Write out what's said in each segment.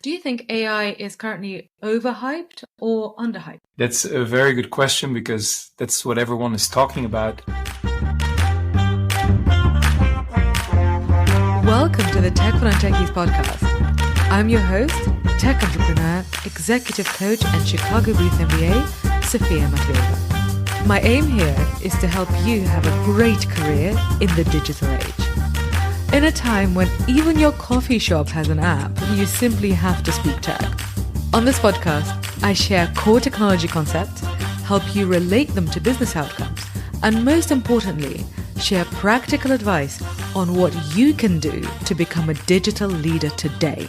Do you think AI is currently overhyped or underhyped? That's a very good question because that's what everyone is talking about. Welcome to the Tech for Non-Techies podcast. I'm your host, tech entrepreneur, executive coach, and Chicago Booth MBA, Sophia Matveeva. My aim here is to help you have a great career in the digital age. In a time when even your coffee shop has an app, you simply have to speak tech. On this podcast, I share core technology concepts, help you relate them to business outcomes, and most importantly, share practical advice on what you can do to become a digital leader today.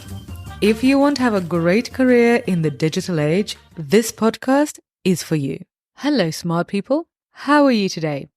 If you want to have a great career in the digital age, this podcast is for you. Hello, smart people. How are you today?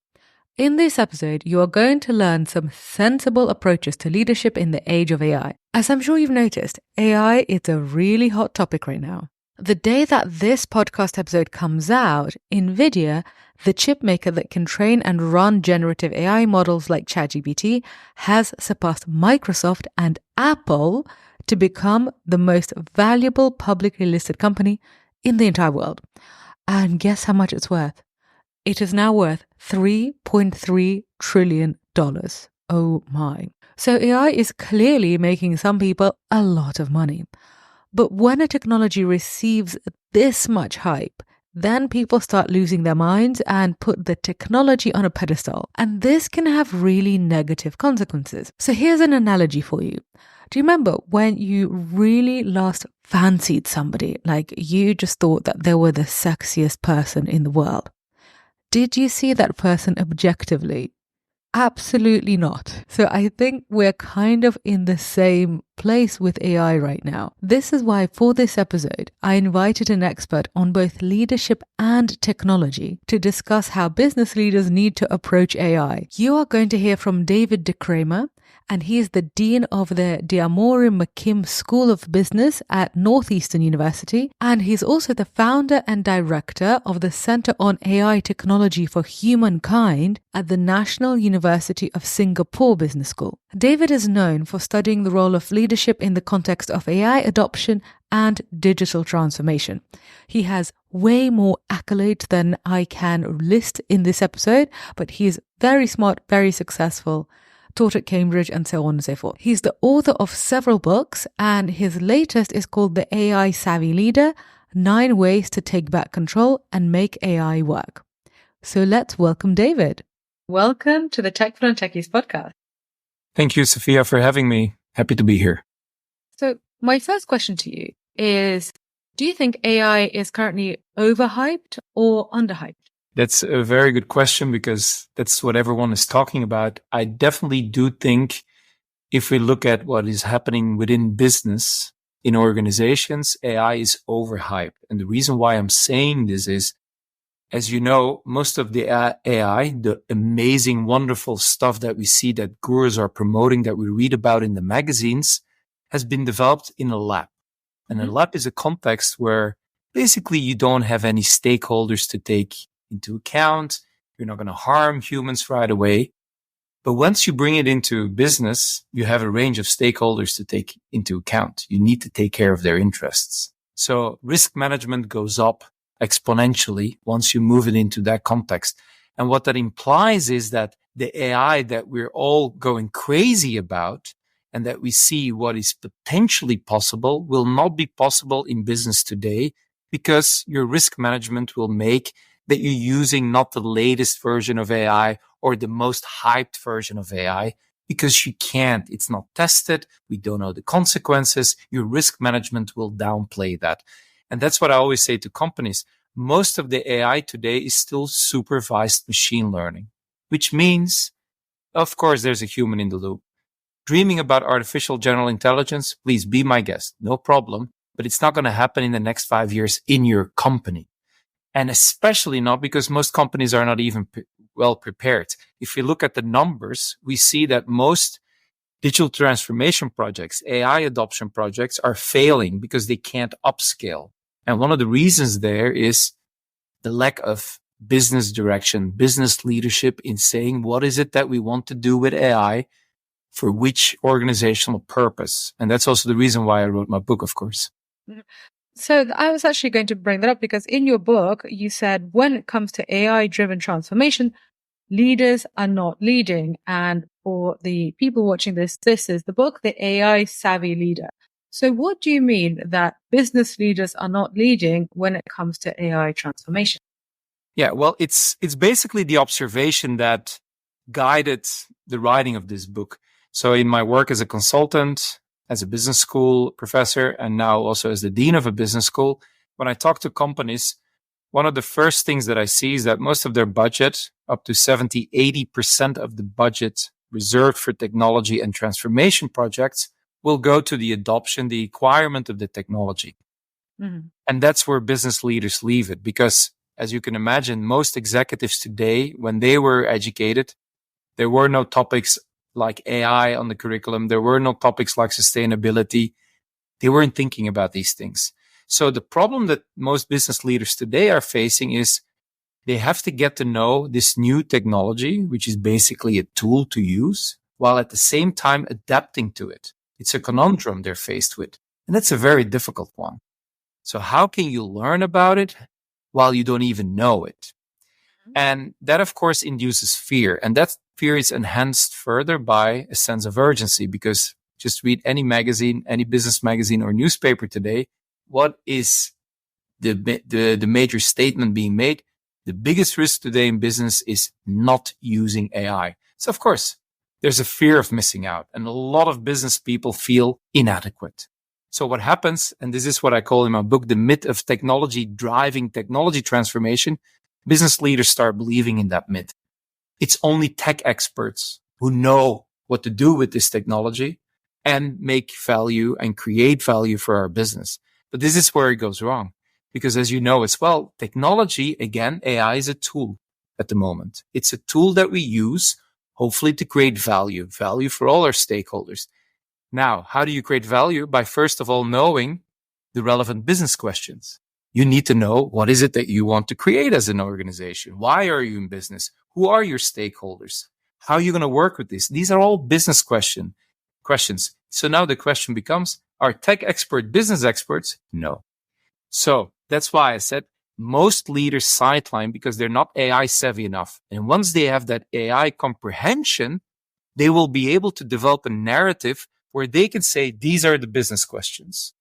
In this episode, you are going to learn some sensible approaches to leadership in the age of AI. As I'm sure you've noticed, AI is a really hot topic right now. The day that this podcast episode comes out, Nvidia, the chip maker that can train and run generative AI models like ChatGPT, has surpassed Microsoft and Apple to become the most valuable publicly listed company in the entire world. And guess how much it's worth? It is now worth $3.3 trillion. Oh my. So AI is clearly making some people a lot of money. But when a technology receives this much hype, then people start losing their minds and put the technology on a pedestal. And this can have really negative consequences. So here's an analogy for you. Do you remember when you really last fancied somebody, like you just thought that they were the sexiest person in the world? Did you see that person objectively? Absolutely not. So I think we're kind of in the same place with AI right now. This is why for this episode, I invited an expert on both leadership and technology to discuss how business leaders need to approach AI. You are going to hear from David de Cremer, and he is the Dean of the Diamore McKim School of Business at Northeastern University, and he's also the founder and director of the Center on AI Technology for Humankind at the National University of Singapore Business School. David is known for studying the role of leadership in the context of AI adoption and digital transformation. He has way more accolades than I can list in this episode, but he is very smart, very successful, taught at Cambridge, and so on and so forth. He's the author of several books, and his latest is called The AI Savvy Leader: 9 Ways to Take Back Control and Make AI Work. So let's welcome David. Welcome to the Tech for Non-Techies podcast. Thank you, Sophia, for having me. Happy to be here. So my first question to you is, do you think AI is currently overhyped or underhyped? That's a very good question because that's what everyone is talking about. I definitely do think if we look at what is happening within business, in organizations, AI is overhyped. And the reason why I'm saying this is, as you know, most of the AI, the amazing, wonderful stuff that we see that gurus are promoting, that we read about in the magazines, has been developed in a lab. And a lab is a context where basically you don't have any stakeholders to take into account. You're not going to harm humans right away. But once you bring it into business, you have a range of stakeholders to take into account. You need to take care of their interests. So risk management goes up exponentially once you move it into that context. And what that implies is that the AI that we're all going crazy about and that we see what is potentially possible will not be possible in business today, because your risk management will make that you're using not the latest version of AI or the most hyped version of AI, because you can't. It's not tested. We don't know the consequences. Your risk management will downplay that. And that's what I always say to companies. Most of the AI today is still supervised machine learning, which means, of course, there's a human in the loop. Dreaming about artificial general intelligence, please be my guest. No problem. But it's not going to happen in the next 5 years in your company. And especially not because most companies are not even well prepared. If we look at the numbers, we see that most digital transformation projects, AI adoption projects, are failing because they can't upscale. And one of the reasons there is the lack of business direction, business leadership in saying, what is it that we want to do with AI? for which organizational purpose. And that's also the reason why I wrote my book, of course. So I was actually going to bring that up because in your book, you said when it comes to AI-driven transformation, leaders are not leading. And for the people watching this is the book, The AI Savvy Leader. So what do you mean that business leaders are not leading when it comes to AI transformation? Yeah, well, it's basically the observation that guided the writing of this book. So in my work as a consultant, as a business school professor, and now also as the dean of a business school, when I talk to companies, one of the first things that I see is that most of their budget, up to 70, 80% of the budget reserved for technology and transformation projects, will go to the adoption, the acquirement of the technology. Mm-hmm. And that's where business leaders leave it, because as you can imagine, most executives today, when they were educated, there were no topics like AI on the curriculum. There were no topics like sustainability. They weren't thinking about these things. So the problem that most business leaders today are facing is they have to get to know this new technology, which is basically a tool to use, while at the same time adapting to it. It's a conundrum they're faced with. And that's a very difficult one. So how can you learn about it while you don't even know it? And that, of course, induces fear. And that fear is enhanced further by a sense of urgency, because just read any magazine, any business magazine or newspaper today. What is the major statement being made? The biggest risk today in business is not using AI. So, of course, there's a fear of missing out. And a lot of business people feel inadequate. So what happens, and this is what I call in my book, the myth of technology driving technology transformation, business leaders start believing in that myth. It's only tech experts who know what to do with this technology and make value and create value for our business. But this is where it goes wrong. Because as you know as well, technology, again, AI is a tool at the moment. It's a tool that we use, hopefully to create value for all our stakeholders. Now, how do you create value? By first of all, knowing the relevant business questions. You need to know what is it that you want to create as an organization? Why are you in business? Who are your stakeholders? How are you going to work with this? These are all business questions. So now the question becomes, are tech experts business experts? No. So that's why I said most leaders sideline because they're not AI savvy enough. And once they have that AI comprehension, they will be able to develop a narrative where they can say, these are the business questions.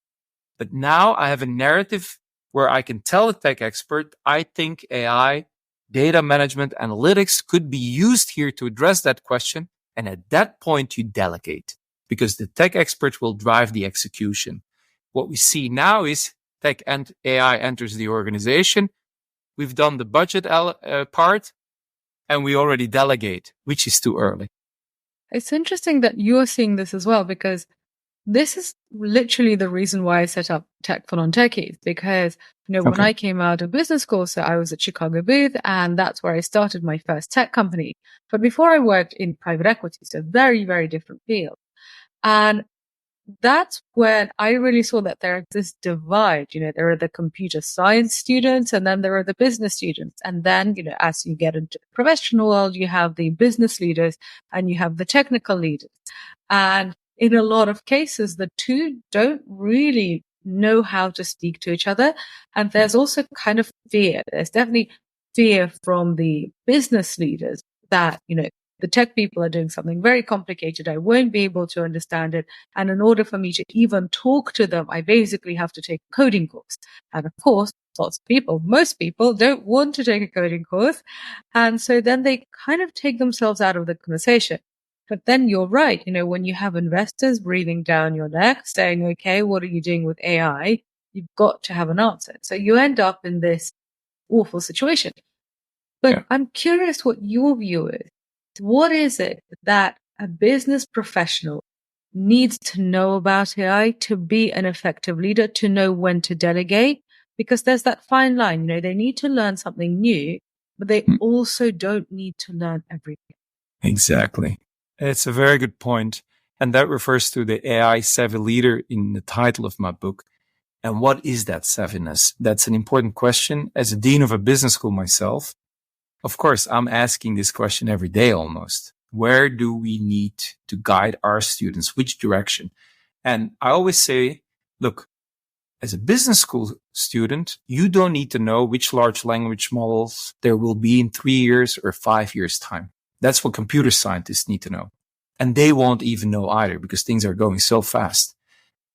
But now I have a narrative where I can tell a tech expert, I think AI, data management, analytics could be used here to address that question. And at that point, you delegate because the tech expert will drive the execution. What we see now is tech and AI enters the organization. We've done the budget part and we already delegate, which is too early. It's interesting that you're seeing this as well, because this is literally the reason why I set up Tech for Non-Techies, because, when I came out of business school, so I was at Chicago Booth, and that's where I started my first tech company. But before I worked in private equity, so very, very different field. And that's when I really saw that there is this divide. There are the computer science students and then there are the business students. And then, as you get into the professional world, you have the business leaders and you have the technical leaders. And in a lot of cases, the two don't really know how to speak to each other. And there's also kind of fear. There's definitely fear from the business leaders that, the tech people are doing something very complicated. I won't be able to understand it. And in order for me to even talk to them, I basically have to take a coding course. And of course, most people don't want to take a coding course. And so then they kind of take themselves out of the conversation. But then you're right. When you have investors breathing down your neck saying, okay, what are you doing with AI? You've got to have an answer. So you end up in this awful situation. But I'm curious what your view is. What is it that a business professional needs to know about AI to be an effective leader, to know when to delegate? Because there's that fine line, they need to learn something new, but they also don't need to learn everything. Exactly. It's a very good point. And that refers to the AI savvy leader in the title of my book. And what is that savviness? That's an important question. As a dean of a business school myself, of course, I'm asking this question every day almost. Where do we need to guide our students? Which direction? And I always say, look, as a business school student, you don't need to know which large language models there will be in 3 years or 5 years' time. That's what computer scientists need to know. And they won't even know either because things are going so fast.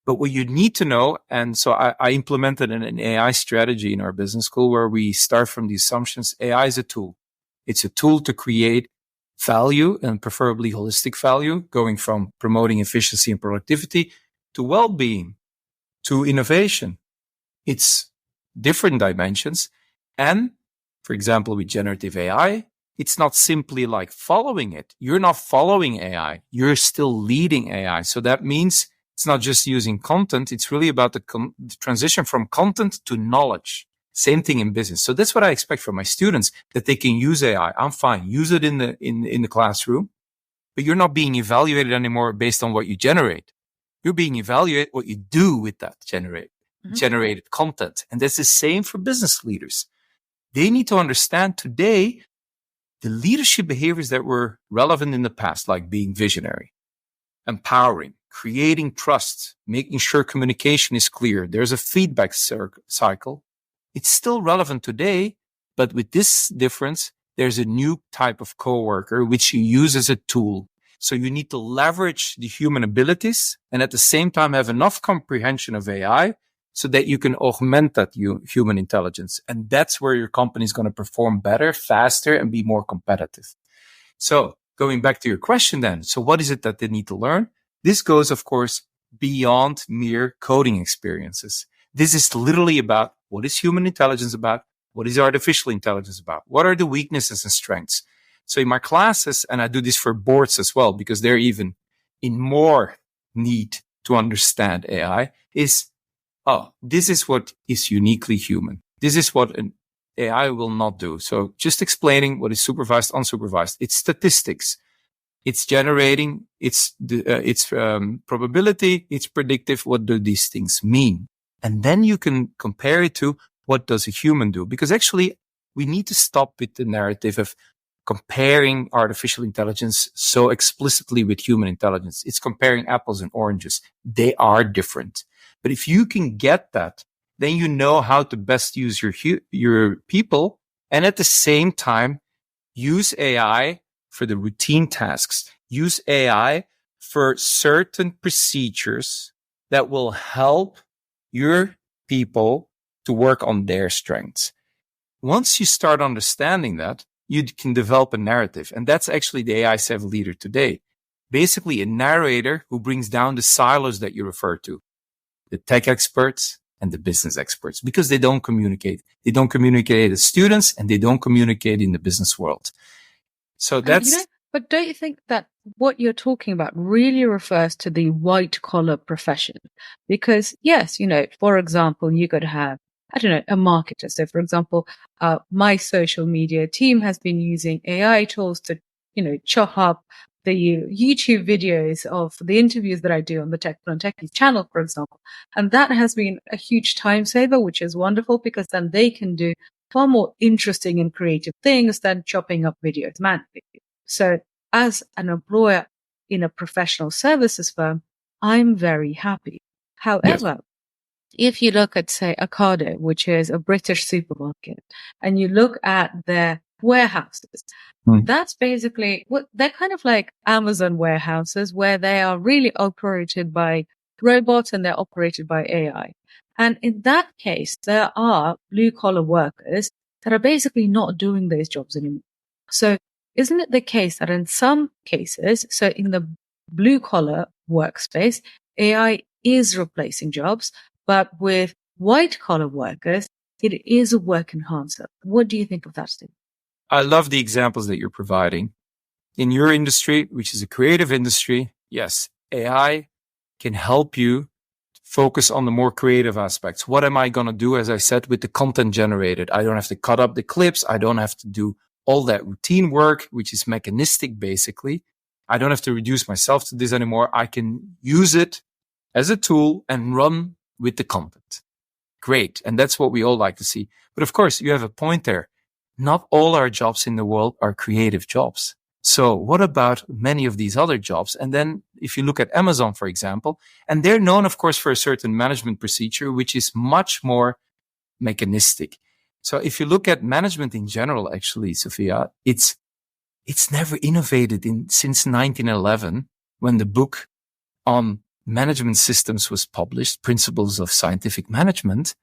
But what you need to know, and so I implemented an AI strategy in our business school where we start from the assumptions AI is a tool. It's a tool to create value and preferably holistic value, going from promoting efficiency and productivity to well-being, to innovation. It's different dimensions. And for example, with generative AI, it's not simply like following it. You're not following AI. You're still leading AI. So that means it's not just using content. It's really about the transition from content to knowledge. Same thing in business. So that's what I expect from my students, that they can use AI. I'm fine. Use it in the classroom, but you're not being evaluated anymore based on what you generate. You're being evaluated what you do with that generated content. And that's the same for business leaders. They need to understand today the leadership behaviors that were relevant in the past, like being visionary, empowering, creating trust, making sure communication is clear. There's a feedback cycle. It's still relevant today, but with this difference, there's a new type of coworker which you use as a tool. So you need to leverage the human abilities and at the same time have enough comprehension of AI so that you can augment that human intelligence. And that's where your company is going to perform better, faster, and be more competitive. So going back to your question then, so what is it that they need to learn? This goes, of course, beyond mere coding experiences. This is literally about what is human intelligence about? What is artificial intelligence about? What are the weaknesses and strengths? So in my classes, and I do this for boards as well, because they're even in more need to understand AI, is, this is what is uniquely human. This is what an AI will not do. So just explaining what is supervised, unsupervised. It's statistics. It's generating, it's probability, it's predictive. What do these things mean? And then you can compare it to what does a human do? Because actually we need to stop with the narrative of comparing artificial intelligence so explicitly with human intelligence. It's comparing apples and oranges. They are different. But if you can get that, then you know how to best use your people and at the same time use AI for the routine tasks. Use AI for certain procedures that will help your people to work on their strengths. Once you start understanding that, you can develop a narrative. And that's actually the AI 7 leader today. Basically a narrator who brings down the silos that you refer to. The tech experts and the business experts, because they don't communicate. They don't communicate as students and they don't communicate in the business world. So that's... But don't you think that what you're talking about really refers to the white collar profession? Because yes, for example, you could have, a marketer. So for example, my social media team has been using AI tools to, chop up the YouTube videos of the interviews that I do on the Non-Techies channel, for example. And that has been a huge time saver, which is wonderful because then they can do far more interesting and creative things than chopping up videos manually. So as an employer in a professional services firm, I'm very happy. However, if you look at, say, Ocado, which is a British supermarket, and you look at their warehouses, that's basically, they're kind of like Amazon warehouses where they are really operated by robots and they're operated by AI. And in that case, there are blue collar workers that are basically not doing those jobs anymore. So isn't it the case that in some cases, so in the blue collar workspace, AI is replacing jobs, but with white collar workers, it is a work enhancer? What do you think of that, Steve? I love the examples that you're providing. In your industry, which is a creative industry, yes, AI can help you focus on the more creative aspects. What am I going to do, as I said, with the content generated? I don't have to cut up the clips. I don't have to do all that routine work, which is mechanistic, basically. I don't have to reduce myself to this anymore. I can use it as a tool and run with the content. Great. And that's what we all like to see. But of course, you have a point there. Not all our jobs in the world are creative jobs. So what about many of these other jobs? And then if you look at Amazon, for example, and they're known, of course, for a certain management procedure, which is much more mechanistic. So if you look at management in general, actually, Sophia, it's never innovated since 1911, when the book on management systems was published, Principles of Scientific Management.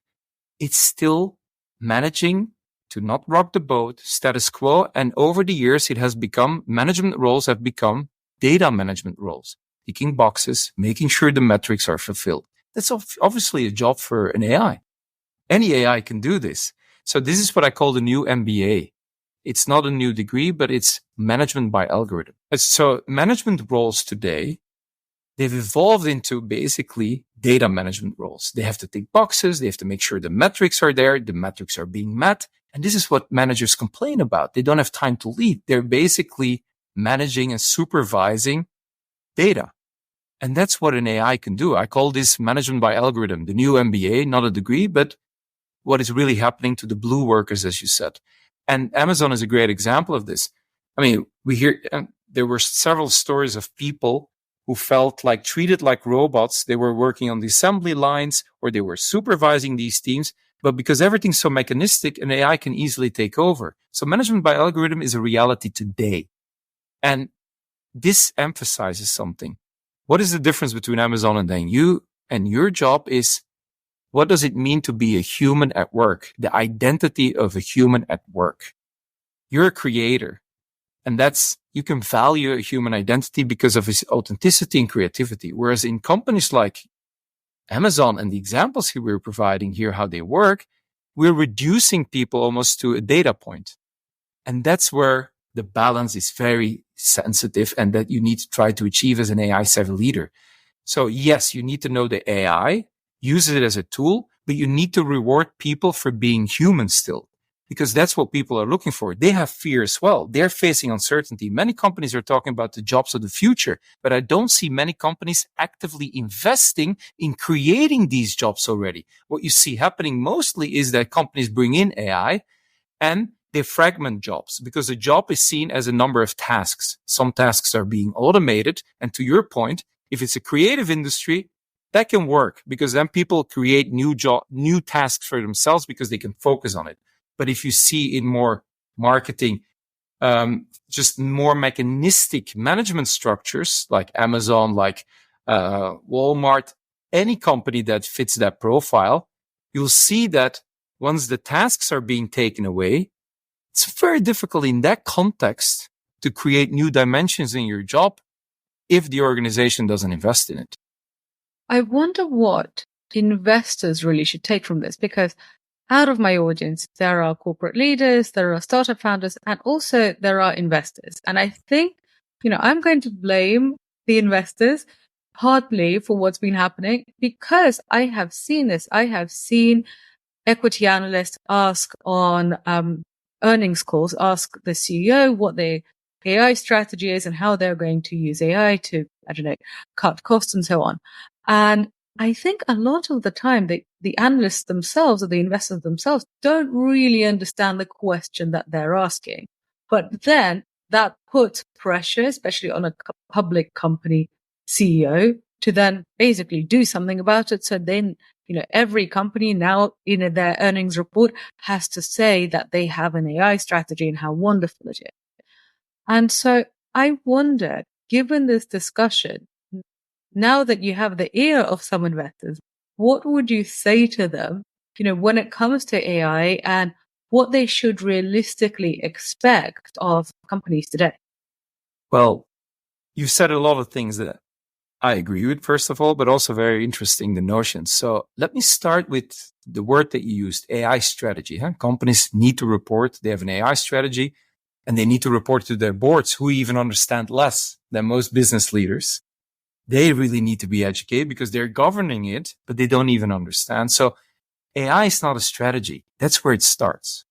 It's still managing to not rock the boat, status quo. And over the years, management roles have become data management roles, ticking boxes, making sure the metrics are fulfilled. That's obviously a job for an AI. Any AI can do this. So this is what I call the new MBA. It's not a new degree, but it's management by algorithm. So management roles today, they've evolved into basically data management roles. They have to tick boxes. They have to make sure the metrics are there. The metrics are being met. And this is what managers complain about. They don't have time to lead. They're basically managing and supervising data. And that's what an AI can do. I call this management by algorithm, the new MBA, not a degree, but what is really happening to the blue workers, as you said. And Amazon is a great example of this. I mean, there were several stories of people who felt like treated like robots. They were working on the assembly lines or they were supervising these teams. But because everything's so mechanistic, an AI can easily take over. So management by algorithm is a reality today. And this emphasizes something. What is the difference between Amazon and then you? And your job is, what does it mean to be a human at work? The identity of a human at work. You're a creator. And you can value a human identity because of his authenticity and creativity. Whereas in companies like Amazon and the examples here we're providing here, how they work, we're reducing people almost to a data point. And that's where the balance is very sensitive and that you need to try to achieve as an AI savvy leader. So yes, you need to know the AI, use it as a tool, but you need to reward people for being human still. Because that's what people are looking for. They have fear as well. They're facing uncertainty. Many companies are talking about the jobs of the future, but I don't see many companies actively investing in creating these jobs already. What you see happening mostly is that companies bring in AI and they fragment jobs because a job is seen as a number of tasks. Some tasks are being automated. And to your point, if it's a creative industry, that can work because then people create new tasks for themselves because they can focus on it. But if you see in more marketing, just more mechanistic management structures like Amazon, like Walmart, any company that fits that profile, you'll see that once the tasks are being taken away, it's very difficult in that context to create new dimensions in your job if the organization doesn't invest in it. I wonder what investors really should take from this, because out of my audience, there are corporate leaders, there are startup founders, and also there are investors. And I think, I'm going to blame the investors partly for what's been happening because I have seen this. I have seen equity analysts ask on earnings calls, ask the CEO what their AI strategy is and how they're going to use AI to, cut costs and so on. And I think a lot of the time the analysts themselves or the investors themselves don't really understand the question that they're asking. But then that puts pressure, especially on a public company CEO, to then basically do something about it. So then, every company now in their earnings report has to say that they have an AI strategy and how wonderful it is. And so I wonder, given this discussion, now that you have the ear of some investors, what would you say to them, when it comes to AI and what they should realistically expect of companies today? Well, you've said a lot of things that I agree with, first of all, but also very interesting, the notions. So let me start with the word that you used, AI strategy. Companies need to report. They have an AI strategy and they need to report to their boards who even understand less than most business leaders. They really need to be educated because they're governing it, but they don't even understand. So AI is not a strategy. That's where it starts.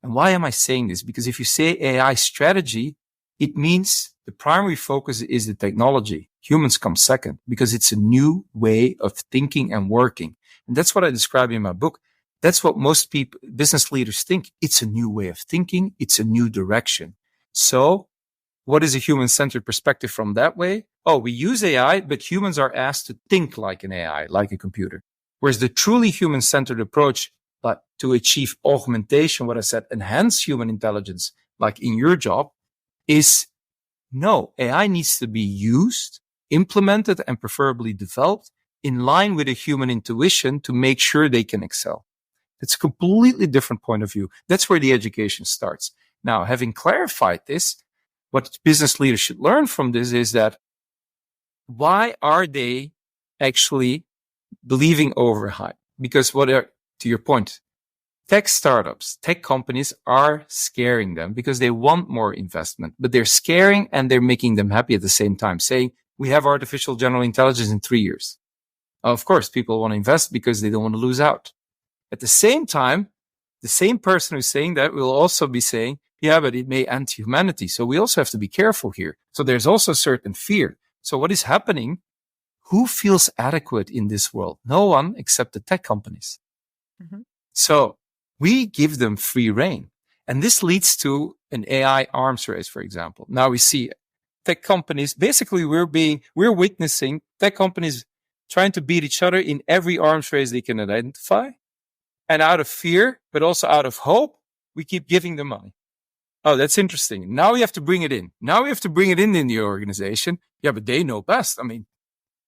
And why am I saying this? Because if you say AI strategy, it means the primary focus is the technology. Humans come second because it's a new way of thinking and working. And that's what I describe in my book. That's what most people, business leaders think. It's a new way of thinking. It's a new direction. So what is a human-centered perspective from that way? Oh, we use AI, but humans are asked to think like an AI, like a computer. Whereas the truly human-centered approach, but to achieve augmentation, what I said, enhance human intelligence, like in your job, is no, AI needs to be used, implemented, and preferably developed in line with a human intuition to make sure they can excel. It's a completely different point of view. That's where the education starts. Now, having clarified this, what business leaders should learn from this is that why are they actually believing overhype? Because to your point, tech startups, tech companies are scaring them because they want more investment, but they're scaring and they're making them happy at the same time, saying we have artificial general intelligence in 3 years. Of course, people want to invest because they don't want to lose out. At the same time, the same person who's saying that will also be saying, yeah, but it may end humanity. So we also have to be careful here. So there's also certain fear. So what is happening? Who feels adequate in this world? No one except the tech companies. Mm-hmm. So we give them free rein. And this leads to an AI arms race, for example. Now we see tech companies, basically we're witnessing tech companies trying to beat each other in every arms race they can identify. And out of fear, but also out of hope, we keep giving them money. Oh, that's interesting. Now we have to bring it in. Now we have to bring it in the organization. Yeah, but they know best. I mean,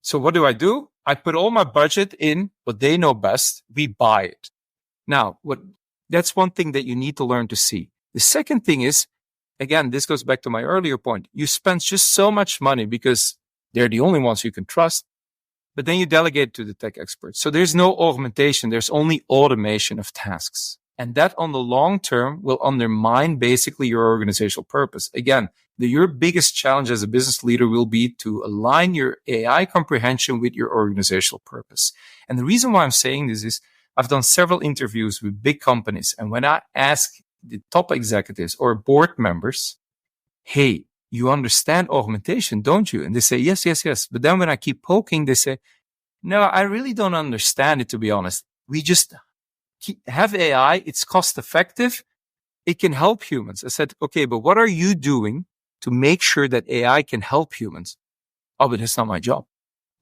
so what do? I put all my budget in what they know best. We buy it. Now, that's one thing that you need to learn to see. The second thing is, again, this goes back to my earlier point. You spend just so much money because they're the only ones you can trust, but then you delegate to the tech experts. So there's no augmentation. There's only automation of tasks. And that on the long term will undermine basically your organizational purpose. Again, your biggest challenge as a business leader will be to align your AI comprehension with your organizational purpose. And the reason why I'm saying this is I've done several interviews with big companies. And when I ask the top executives or board members, hey, you understand augmentation, don't you? And they say, yes. But then when I keep poking, they say, no, I really don't understand it, to be honest. We just have AI. It's cost effective. It can help humans. I said, okay, but what are you doing to make sure that AI can help humans? Oh, but that's not my job.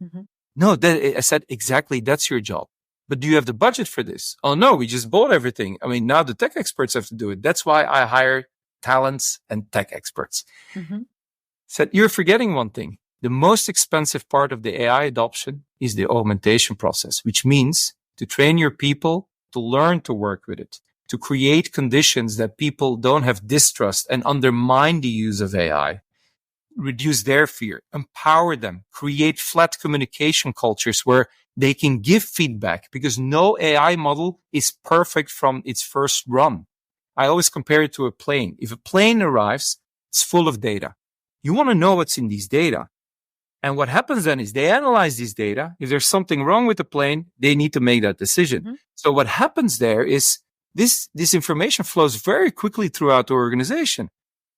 Mm-hmm. No, I said, exactly. That's your job. But do you have the budget for this? Oh, no, we just bought everything. I mean, now the tech experts have to do it. That's why I hire talents and tech experts. Mm-hmm. Said, you're forgetting one thing. The most expensive part of the AI adoption is the augmentation process, which means to train your people to learn to work with it, to create conditions that people don't have distrust and undermine the use of AI, reduce their fear, empower them, create flat communication cultures where they can give feedback, because no AI model is perfect from its first run. I always compare it to a plane. If a plane arrives, it's full of data. You want to know what's in these data. And what happens then is they analyze these data. If there's something wrong with the plane, they need to make that decision. Mm-hmm. So what happens there is this information flows very quickly throughout the organization.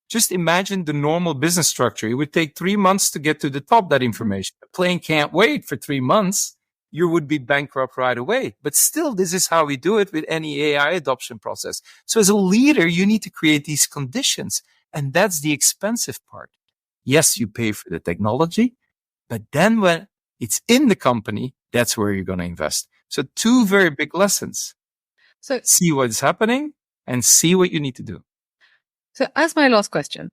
Just imagine the normal business structure. It would take 3 months to get to the top of that information. The plane can't wait for 3 months. You would be bankrupt right away. But still, this is how we do it with any AI adoption process. So as a leader, you need to create these conditions. And that's the expensive part. Yes, you pay for the technology, but then when it's in the company, that's where you're going to invest. So 2 very big lessons. So see what's happening and see what you need to do. So as my last question,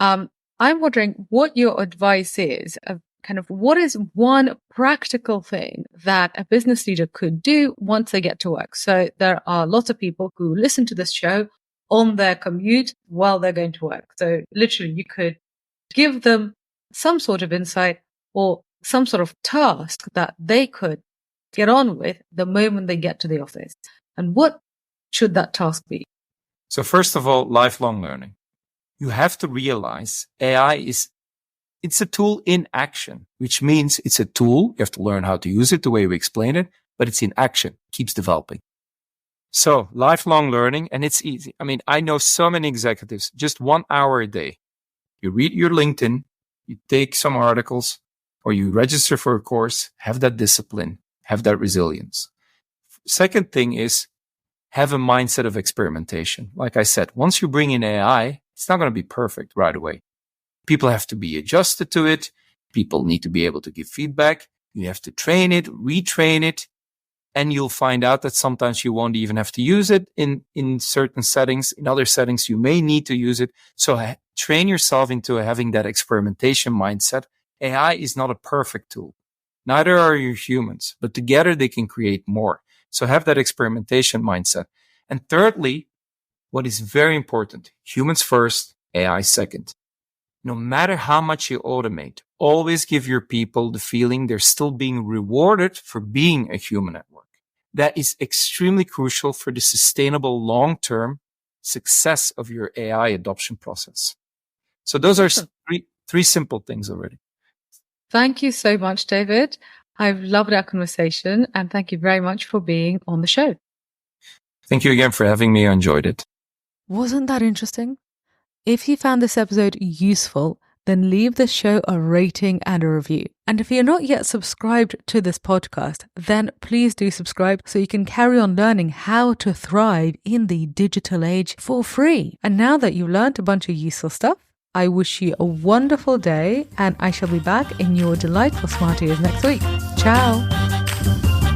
I'm wondering what your advice is of kind of what is one practical thing that a business leader could do once they get to work. So there are lots of people who listen to this show on their commute while they're going to work. So literally you could give them some sort of insight or some sort of task that they could get on with the moment they get to the office. And what should that task be? So first of all, lifelong learning. You have to realize AI it's a tool in action, which means it's a tool. You have to learn how to use it the way we explain it, but it's in action, keeps developing. So lifelong learning, and it's easy. I mean, I know so many executives, just 1 hour a day. You read your LinkedIn, you take some articles, or you register for a course, have that discipline, have that resilience. Second thing is have a mindset of experimentation. Like I said, once you bring in AI, it's not going to be perfect right away. People have to be adjusted to it. People need to be able to give feedback. You have to train it, retrain it. And you'll find out that sometimes you won't even have to use it in certain settings. In other settings, you may need to use it. So train yourself into having that experimentation mindset. AI is not a perfect tool. Neither are you humans, but together they can create more. So have that experimentation mindset. And thirdly, what is very important, humans first, AI second. No matter how much you automate, always give your people the feeling they're still being rewarded for being a human at work. That is extremely crucial for the sustainable long-term success of your AI adoption process. So those are three simple things already. Thank you so much, David. I've loved our conversation, and thank you very much for being on the show. Thank you again for having me. I enjoyed it. Wasn't that interesting? If you found this episode useful, then leave the show a rating and a review. And if you're not yet subscribed to this podcast, then please do subscribe so you can carry on learning how to thrive in the digital age for free. And now that you've learned a bunch of useful stuff, I wish you a wonderful day, and I shall be back in your delightful smart ears next week. Ciao!